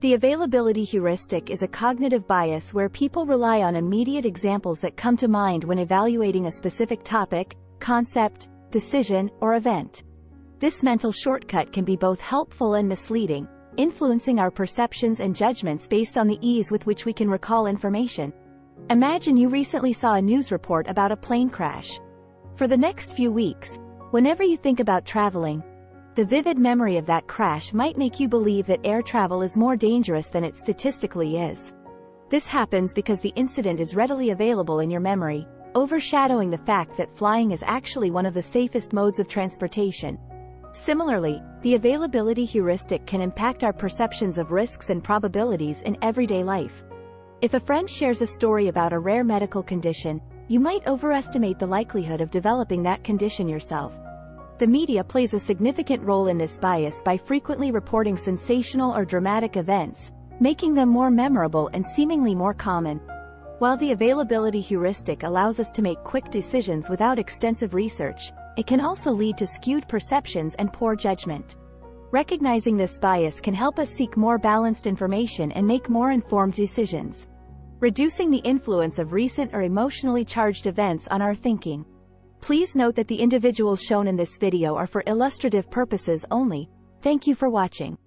The availability heuristic is a cognitive bias where people rely on immediate examples that come to mind when evaluating a specific topic, concept, decision, or event. This mental shortcut can be both helpful and misleading, influencing our perceptions and judgments based on the ease with which we can recall information. Imagine you recently saw a news report about a plane crash. For the next few weeks, whenever you think about traveling, the vivid memory of that crash might make you believe that air travel is more dangerous than it statistically is. This happens because the incident is readily available in your memory, overshadowing the fact that flying is actually one of the safest modes of transportation. Similarly, the availability heuristic can impact our perceptions of risks and probabilities in everyday life. If a friend shares a story about a rare medical condition, you might overestimate the likelihood of developing that condition yourself. The media plays a significant role in this bias by frequently reporting sensational or dramatic events, making them more memorable and seemingly more common. While the availability heuristic allows us to make quick decisions without extensive research, it can also lead to skewed perceptions and poor judgment. Recognizing this bias can help us seek more balanced information and make more informed decisions, reducing the influence of recent or emotionally charged events on our thinking. Please note that the individuals shown in this video are for illustrative purposes only. Thank you for watching.